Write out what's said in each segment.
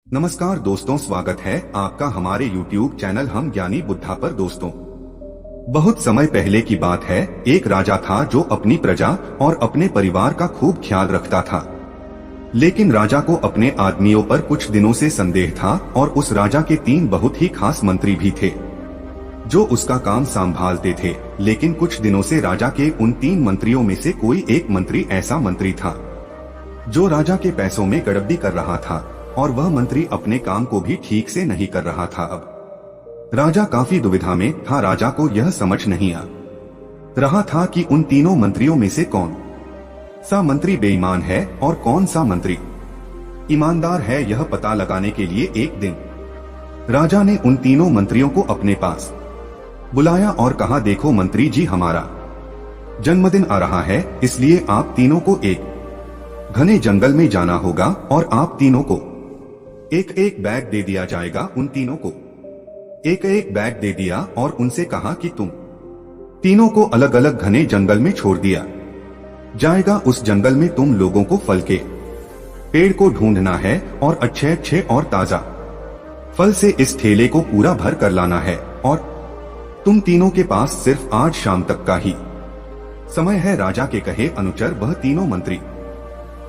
नमस्कार दोस्तों, स्वागत है आपका हमारे YouTube चैनल हम ज्ञानी बुद्धा पर। दोस्तों, बहुत समय पहले की बात है। एक राजा था जो अपनी प्रजा और अपने परिवार का खूब ख्याल रखता था। लेकिन राजा को अपने आदमियों पर कुछ दिनों से संदेह था और उस राजा के 3 बहुत ही खास मंत्री भी थे जो उसका काम संभालते थे। लेकिन कुछ दिनों से राजा के उन 3 मंत्रियों में से कोई एक मंत्री ऐसा मंत्री था जो राजा के पैसों में गड़बड़ी कर रहा था और वह मंत्री अपने काम को भी ठीक से नहीं कर रहा था। अब राजा काफी दुविधा में था। राजा को यह समझ नहीं आ रहा था कि उन तीनों मंत्रियों में से कौन सा मंत्री बेईमान है और कौन सा मंत्री ईमानदार है। यह पता लगाने के लिए एक दिन राजा ने उन तीनों मंत्रियों को अपने पास बुलाया और कहा, देखो मंत्री जी, हमारा जन्मदिन आ रहा है, इसलिए आप तीनों को एक घने जंगल में जाना होगा और आप तीनों को एक एक बैग दे दिया जाएगा। उन तीनों को एक एक बैग दे दिया और उनसे कहा कि तुम तीनों को अलग अलग घने जंगल में छोड़ दिया जाएगा। उस जंगल में तुम लोगों को फल के पेड़ को ढूंढना है और अच्छे अच्छे और ताजा फल से इस ठेले को पूरा भर कर लाना है और तुम तीनों के पास सिर्फ आज शाम तक का ही समय है। राजा के कहे अनुसार वह तीनों मंत्री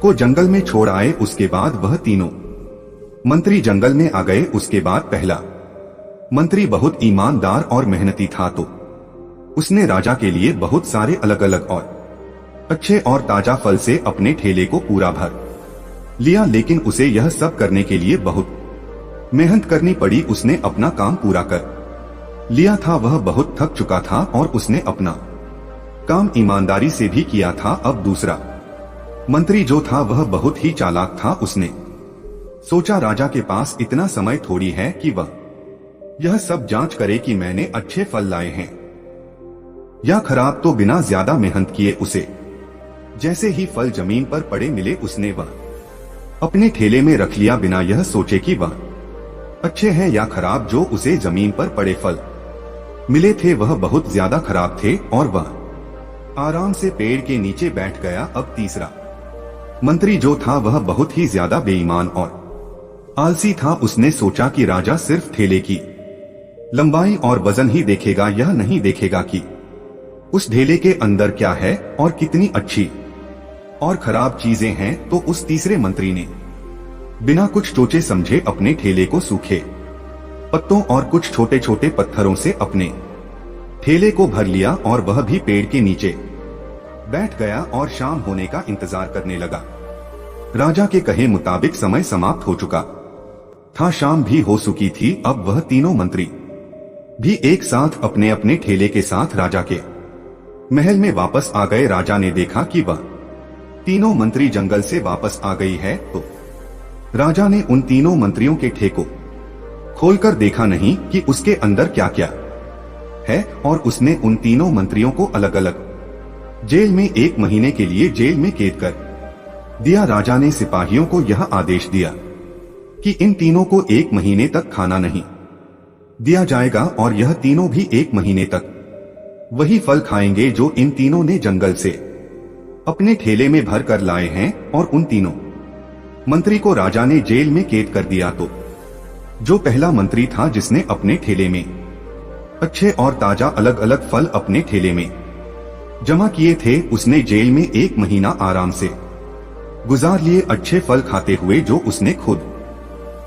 को जंगल में छोड़ आए। उसके बाद वह तीनों मंत्री जंगल में आ गए। उसके बाद पहला मंत्री बहुत ईमानदार और मेहनती था, तो उसने राजा के लिए बहुत सारे अलग अलग और अच्छे और ताजा फल से अपने ठेले को पूरा भर लिया। लेकिन उसे यह सब करने के लिए बहुत मेहनत करनी पड़ी। उसने अपना काम पूरा कर लिया था। वह बहुत थक चुका था और उसने अपना काम ईमानदारी से भी किया था। अब दूसरा मंत्री जो था वह बहुत ही चालाक था। उसने सोचा राजा के पास इतना समय थोड़ी है कि वह यह सब जांच करे कि मैंने अच्छे फल लाए हैं या खराब। तो बिना ज्यादा मेहनत किए उसे जैसे ही फल जमीन पर पड़े मिले, उसने वह अपने ठेले में रख लिया बिना यह सोचे कि वह अच्छे हैं या खराब। जो उसे जमीन पर पड़े फल मिले थे वह बहुत ज्यादा खराब थे और वह आराम से पेड़ के नीचे बैठ गया। अब तीसरा मंत्री जो था वह बहुत ही ज्यादा बेईमान और आलसी था। उसने सोचा कि राजा सिर्फ ठेले की लंबाई और वजन ही देखेगा, यह नहीं देखेगा कि उस ढेले के अंदर क्या है और कितनी अच्छी और खराब चीजें हैं। तो उस तीसरे मंत्री ने बिना कुछ सोचे समझे अपने ठेले को सूखे पत्तों और कुछ छोटे छोटे पत्थरों से अपने ठेले को भर लिया और वह भी पेड़ के नीचे बैठ गया और शाम होने का इंतजार करने लगा। राजा के कहे मुताबिक समय समाप्त हो चुका था, शाम भी हो चुकी थी। अब वह तीनों मंत्री भी एक साथ अपने अपने ठेले के साथ राजा के महल में वापस आ गए। राजा ने देखा कि वह तीनों मंत्री जंगल से वापस आ गई है, तो राजा ने उन तीनों मंत्रियों के ठेको खोलकर देखा नहीं कि उसके अंदर क्या क्या है और उसने उन तीनों मंत्रियों को अलग अलग जेल में 1 महीने के लिए जेल में कैद कर दिया। राजा ने सिपाहियों को यह आदेश दिया कि इन तीनों को 1 महीने तक खाना नहीं दिया जाएगा और यह तीनों भी 1 महीने तक वही फल खाएंगे जो इन तीनों ने जंगल से अपने ठेले में भर कर लाए हैं। और उन तीनों मंत्री को राजा ने जेल में कैद कर दिया। तो जो पहला मंत्री था जिसने अपने ठेले में अच्छे और ताजा अलग अलग फल अपने ठेले में जमा किए थे, उसने जेल में 1 महीना आराम से गुजार लिए अच्छे फल खाते हुए जो उसने खुद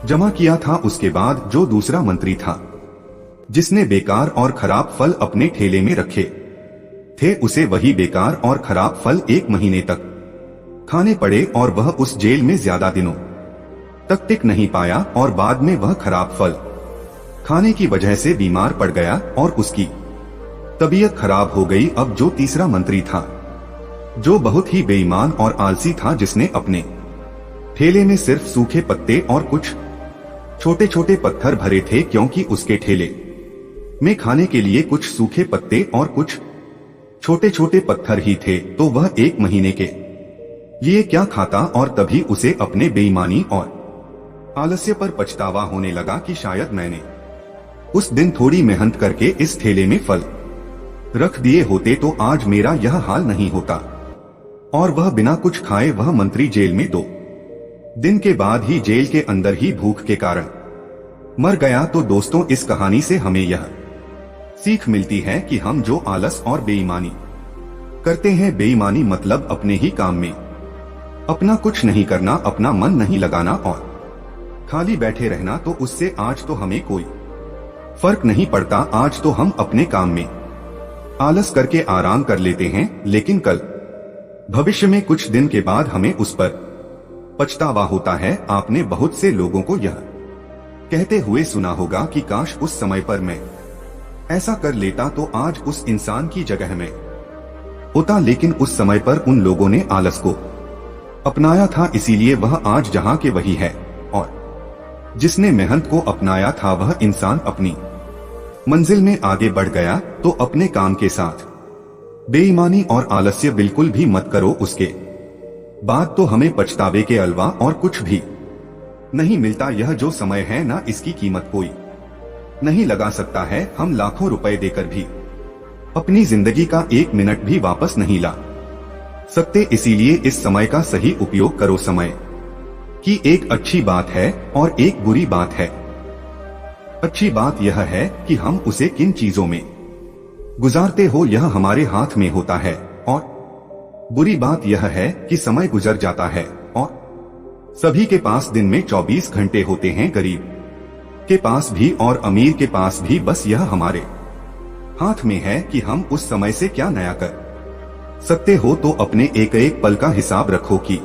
जमा किया था। उसके बाद जो दूसरा मंत्री था जिसने बेकार और खराब फल अपने ठेले में रखे थे, उसे वही बेकार और खराब फल 1 महीने तक खाने पड़े और वह उस जेल में ज्यादा दिनों तक टिक नहीं पाया और बाद में वह खराब फल खाने की वजह से बीमार पड़ गया और उसकी तबीयत खराब हो गई। अब जो तीसरा मंत्री था जो बहुत ही बेईमान और आलसी था, जिसने अपने ठेले में सिर्फ सूखे पत्ते और कुछ छोटे छोटे पत्थर भरे थे, क्योंकि उसके ठेले में खाने के लिए कुछ सूखे पत्ते और कुछ छोटे छोटे पत्थर ही थे, तो वह 1 महीने के लिए क्या खाता। और तभी उसे अपने बेईमानी और आलस्य पर पछतावा होने लगा कि शायद मैंने उस दिन थोड़ी मेहनत करके इस ठेले में फल रख दिए होते तो आज मेरा यह हाल नहीं होता। और वह बिना कुछ खाए वह मंत्री जेल में 2 दिन के बाद ही जेल के अंदर ही भूख के कारण मर गया। तो दोस्तों, इस कहानी से हमें यह सीख मिलती है कि हम जो आलस और बेईमानी करते हैं, बेईमानी मतलब अपने ही काम में अपना कुछ नहीं करना, अपना मन नहीं लगाना और खाली बैठे रहना, तो उससे आज तो हमें कोई फर्क नहीं पड़ता। आज तो हम अपने काम में आलस करके आराम कर लेते हैं, लेकिन कल भविष्य में कुछ दिन के बाद हमें उस पर पछतावा होता है। आपने बहुत से लोगों को यह कहते हुए सुना होगा कि काश उस समय पर मैं ऐसा कर लेता तो आज उस इंसान की जगह में होता। लेकिन उस समय पर उन लोगों ने आलस को अपनाया था, इसीलिए वह आज जहां के वही है। और जिसने मेहनत को अपनाया था वह इंसान अपनी मंजिल में आगे बढ़ गया। तो अपने काम के साथ बेईमानी और आलस्य बिल्कुल भी मत करो, उसके बाद तो हमें पछतावे के अलावा और कुछ भी नहीं मिलता। यह जो समय है ना, इसकी कीमत कोई नहीं लगा सकता है। हम लाखों रुपए देकर भी अपनी जिंदगी का एक मिनट भी वापस नहीं ला सकते, इसीलिए इस समय का सही उपयोग करो। समय की एक अच्छी बात है और एक बुरी बात है। अच्छी बात यह है कि हम उसे किन चीजों में गुजारते हो यह हमारे हाथ में होता है, और बुरी बात यह है कि समय गुजर जाता है और सभी के पास दिन में 24 घंटे होते हैं, गरीब के पास भी और अमीर के पास भी। बस यह हमारे हाथ में है कि हम उस समय से क्या नया कर सकते हो। तो अपने एक एक पल का हिसाब रखो कि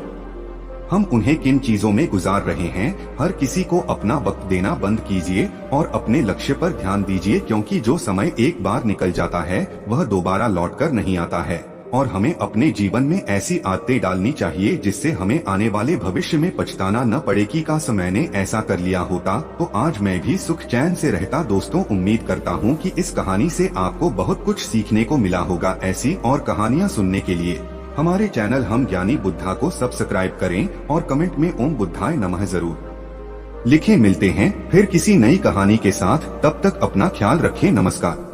हम उन्हें किन चीजों में गुजार रहे हैं। हर किसी को अपना वक्त देना बंद कीजिए और अपने लक्ष्य पर ध्यान दीजिए, क्योंकि जो समय एक बार निकल जाता है वह दोबारा लौटकर नहीं आता है। और हमें अपने जीवन में ऐसी आदतें डालनी चाहिए जिससे हमें आने वाले भविष्य में पछताना न पड़े कि काश मैंने ऐसा कर लिया होता तो आज मैं भी सुख चैन से रहता। दोस्तों, उम्मीद करता हूँ कि इस कहानी से आपको बहुत कुछ सीखने को मिला होगा। ऐसी और कहानियाँ सुनने के लिए हमारे चैनल हम ज्ञानी बुद्धा को सब्सक्राइब करें और कमेंट में ओम बुद्धाय नमः जरूर लिखें। मिलते हैं फिर किसी नई कहानी के साथ, तब तक अपना ख्याल रखें। नमस्कार।